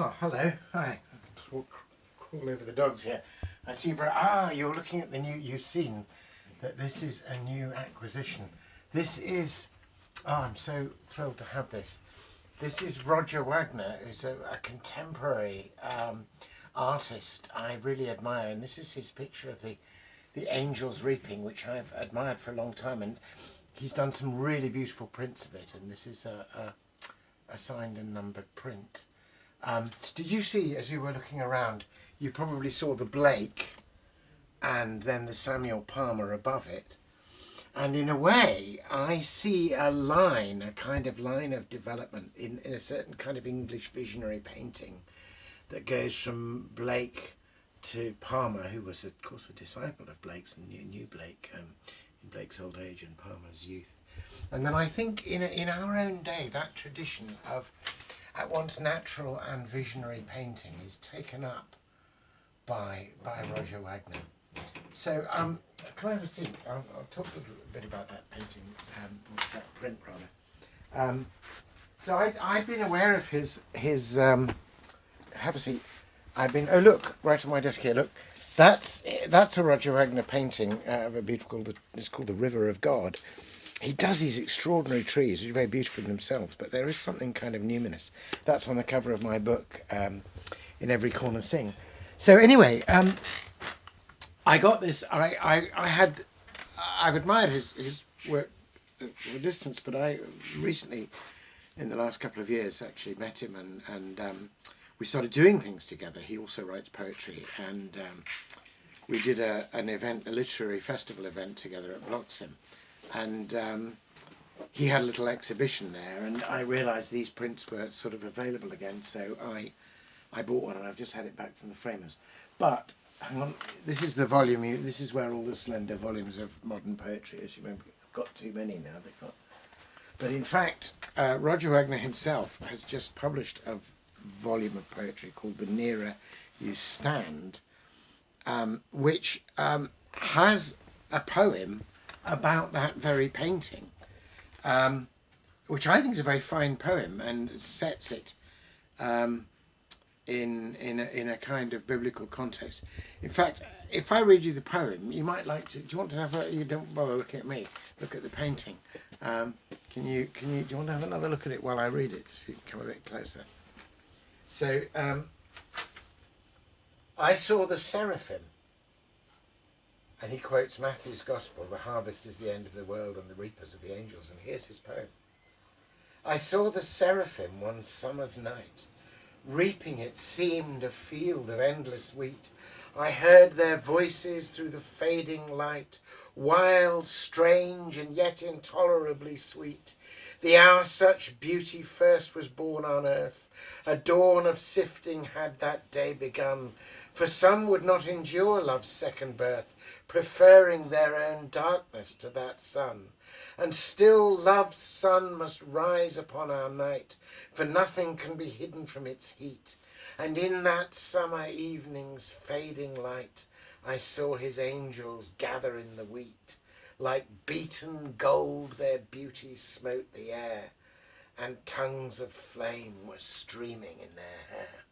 Oh, hello. Hi. Crawl over the dogs here. I see. You're looking at the new. You've seen that this is a new acquisition. This is. Oh, I'm so thrilled to have this. This is Roger Wagner, who's a contemporary artist I really admire, and this is his picture of the angels reaping, which I've admired for a long time, and he's done some really beautiful prints of it. And this is a signed and numbered print. Did you see, as you were looking around, you probably saw the Blake and then the Samuel Palmer above it. And in a way, I see a kind of line of development in a certain kind of English visionary painting that goes from Blake to Palmer, who was, of course, a disciple of Blake's and knew Blake in Blake's old age and Palmer's youth. And then I think in our own day, that tradition of at once natural and visionary painting is taken up by Roger Wagner. So, can I have a seat? I'll talk a little bit about that painting, that print rather. So I've been aware of his have a seat. Oh look, right on my desk here, look. That's a Roger Wagner painting of a beautiful, it's called The River of God. He does these extraordinary trees, which are very beautiful in themselves, but there is something kind of numinous. That's on the cover of my book, In Every Corner Sing. So anyway, I got this. I've admired his work from a distance, but I recently, in the last couple of years, actually met him and we started doing things together. He also writes poetry, and we did a literary festival event together at Bloxham. And he had a little exhibition there, and I realised these prints were sort of available again, so I bought one, and I've just had it back from the framers. But hang on, this is the volume. This is where all the slender volumes of modern poetry, as you remember, I've got too many now. They can't. But in fact, Roger Wagner himself has just published a volume of poetry called The Nearer You Stand, which has a poem about that very painting, which I think is a very fine poem and sets it in a kind of biblical context. In fact, if I read you the poem, you might like to. Do you want to have you don't bother looking at me. Look at the painting. Do you want to have another look at it while I read it, so you can come a bit closer? So, I saw the Seraphim. And he quotes Matthew's Gospel, the harvest is the end of the world and the reapers are the angels. And here's his poem. I saw the Seraphim one summer's night. Reaping it seemed a field of endless wheat. I heard their voices through the fading light, wild, strange, and yet intolerably sweet. The hour such beauty first was born on earth, a dawn of sifting had that day begun. For some would not endure love's second birth, preferring their own darkness to that sun. And still love's sun must rise upon our night, for nothing can be hidden from its heat. And in that summer evening's fading light, I saw his angels gather in the wheat. Like beaten gold their beauty smote the air, and tongues of flame were streaming in their hair.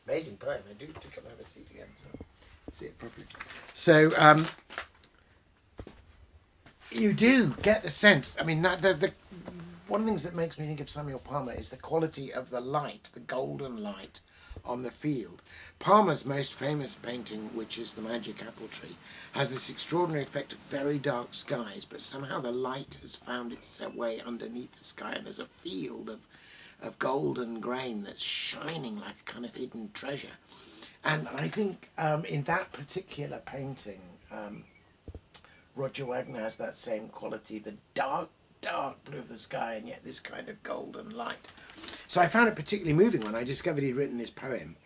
Amazing poem. I do come have a seat again so see it properly. So you do get the sense. I mean, that the one of the things that makes me think of Samuel Palmer is the quality of the light, the golden light on the field. Palmer's most famous painting, which is The Magic Apple Tree, has this extraordinary effect of very dark skies, but somehow the light has found its way underneath the sky, and there's a field of golden grain that's shining like a kind of hidden treasure. And I think in that particular painting, Roger Wagner has that same quality, the dark blue of the sky, and yet this kind of golden light. So I found it particularly moving when I discovered he'd written this poem,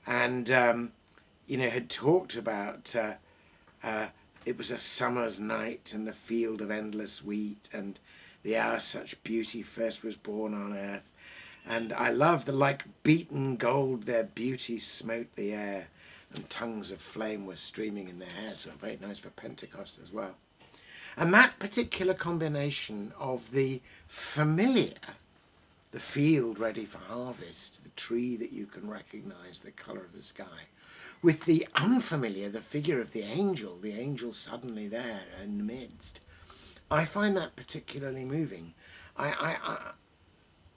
and had talked about it was a summer's night and the field of endless wheat, and the hour such beauty first was born on earth. And I love the like beaten gold their beauty smote the air, and tongues of flame were streaming in their hair. So very nice for Pentecost as well. And that particular combination of the familiar the field ready for harvest, the tree that you can recognize, the colour of the sky. With the unfamiliar, the figure of the angel suddenly there in the midst. I find that particularly moving.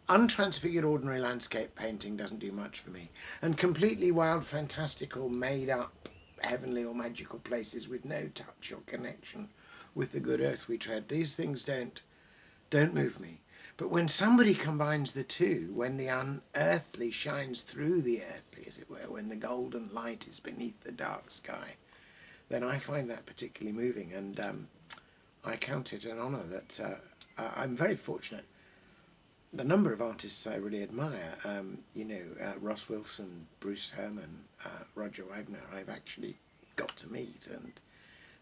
Untransfigured ordinary landscape painting doesn't do much for me. And completely wild, fantastical, made up, heavenly or magical places with no touch or connection with the good earth we tread, these things don't move me. But when somebody combines the two, when the unearthly shines through the earthly, as it were, when the golden light is beneath the dark sky, then I find that particularly moving. And I count it an honour that I'm very fortunate. The number of artists I really admire, Ross Wilson, Bruce Herman, Roger Wagner, I've actually got to meet and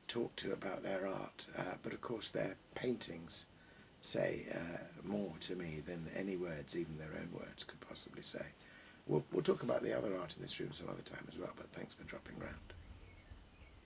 talk to about their art. But of course their paintings say more to me than any words, even their own words, could possibly say. We'll talk about the other art in this room some other time as well, but thanks for dropping round.